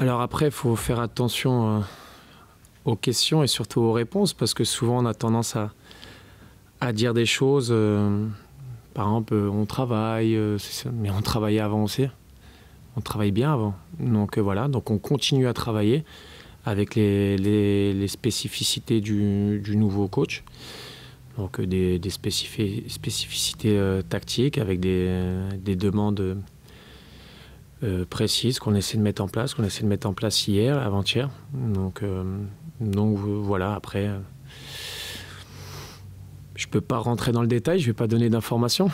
Alors après, il faut faire attention aux questions et surtout aux réponses parce que souvent on a tendance à dire des choses. Par exemple, on travaille, c'est ça, mais on travaillait avant aussi. On travaille bien avant. Donc voilà, donc on continue à travailler avec les spécificités du nouveau coach. Donc des spécificités tactiques avec des demandes précises qu'on essaie de mettre en place, hier, avant-hier. Donc voilà, après, je ne peux pas rentrer dans le détail, je ne vais pas donner d'informations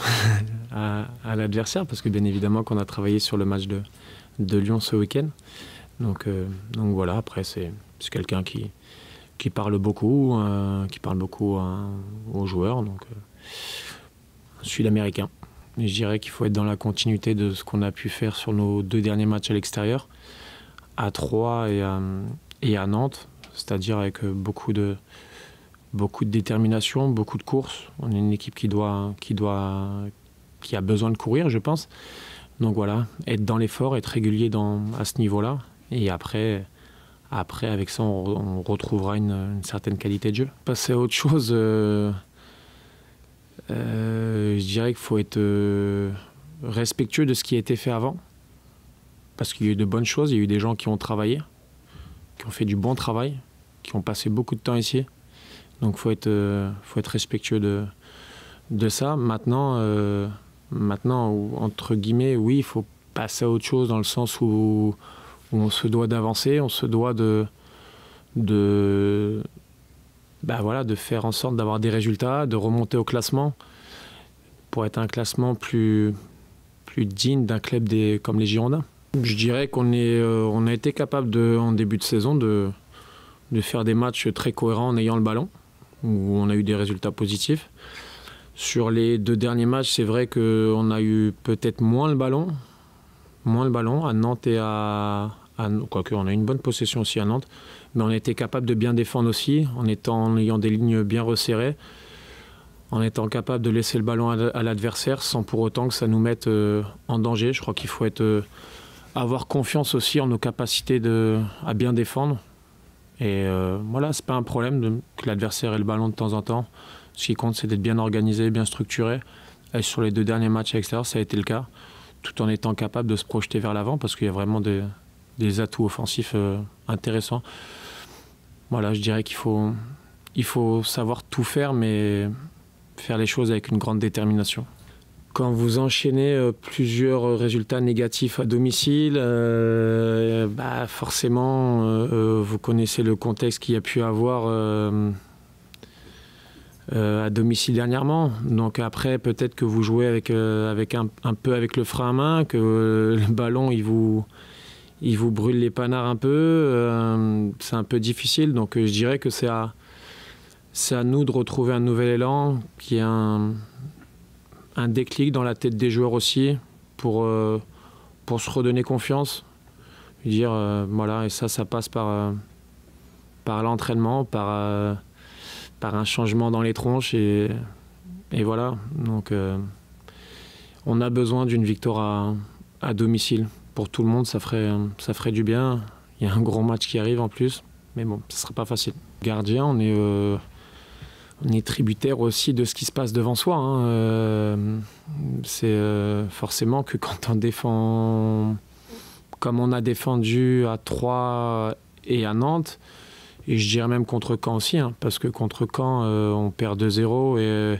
à l'adversaire parce que bien évidemment qu'on a travaillé sur le match de Lyon ce week-end. Donc voilà, après c'est quelqu'un qui parle beaucoup, aux joueurs. Donc Sud-américain. Et je dirais qu'il faut être dans la continuité de ce qu'on a pu faire sur nos 2 derniers matchs à l'extérieur, à Troyes et à Nantes, c'est-à-dire avec beaucoup de détermination, beaucoup de courses. On est une équipe qui a besoin de courir, je pense. Donc voilà, être dans l'effort, être régulier à ce niveau-là. Et après, avec ça, on retrouvera une certaine qualité de jeu. Passer à autre chose, je dirais qu'il faut être respectueux de ce qui a été fait avant. Parce qu'il y a eu de bonnes choses, il y a eu des gens qui ont travaillé, qui ont fait du bon travail, qui ont passé beaucoup de temps ici. Donc il faut être respectueux de ça. Maintenant, entre guillemets, oui, il faut passer à autre chose dans le sens où on se doit d'avancer, on se doit de faire en sorte d'avoir des résultats, de remonter au classement pour être un classement plus digne d'un club comme les Girondins. Je dirais qu'on a été capable en début de saison de faire des matchs très cohérents en ayant le ballon, où on a eu des résultats positifs. Sur les 2 derniers matchs, c'est vrai qu'on a eu peut-être moins le ballon à Nantes et quoique on a eu une bonne possession aussi à Nantes, mais on a été capable de bien défendre aussi, en ayant des lignes bien resserrées, en étant capable de laisser le ballon à l'adversaire sans pour autant que ça nous mette en danger. Je crois qu'il faut avoir confiance aussi en nos capacités à bien défendre. Et voilà, c'est pas un problème que l'adversaire ait le ballon de temps en temps. Ce qui compte, c'est d'être bien organisé, bien structuré. Et sur les 2 derniers matchs à l'extérieur, ça a été le cas, tout en étant capable de se projeter vers l'avant parce qu'il y a vraiment des atouts offensifs intéressants. Voilà, je dirais qu'il faut savoir tout faire, mais faire les choses avec une grande détermination. Quand vous enchaînez plusieurs résultats négatifs à domicile, forcément, vous connaissez le contexte qu'il y a pu avoir à domicile dernièrement. Donc après, peut-être que vous jouez avec un peu avec le frein à main, que le ballon, il vous brûle les panards un peu. C'est un peu difficile. Donc je dirais que c'est à nous de retrouver un nouvel élan, qui est un déclic dans la tête des joueurs aussi pour se redonner confiance. Voilà, et ça passe par l'entraînement, par un changement dans les tronches et voilà. Donc on a besoin d'une victoire à domicile. Pour tout le monde, ça ferait du bien. Il y a un gros match qui arrive en plus, mais bon, ce ne sera pas facile. Gardien, on est tributaire aussi de ce qui se passe devant soi. C'est forcément que quand on défend comme on a défendu à Troyes et à Nantes, et je dirais même contre Caen aussi, parce que contre Caen, on perd 2-0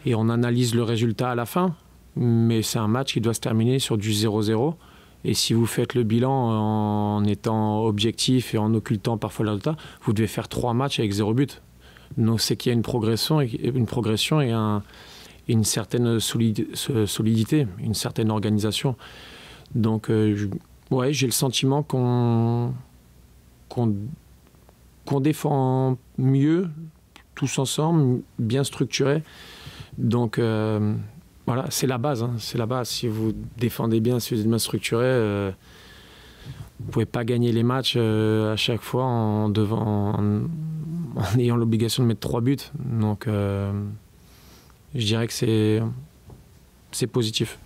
et on analyse le résultat à la fin, mais c'est un match qui doit se terminer sur du 0-0. Et si vous faites le bilan en étant objectif et en occultant parfois le résultat, vous devez faire 3 matchs avec 0 but. Donc c'est qu'il y a une progression et une certaine solidité, une certaine organisation. Donc j'ai le sentiment qu'on défend mieux, tous ensemble, bien structuré. Donc voilà, c'est la base. C'est la base. Si vous défendez bien, si vous êtes bien structuré, vous ne pouvez pas gagner les matchs à chaque fois en ayant l'obligation de mettre 3 buts. Donc je dirais que c'est positif.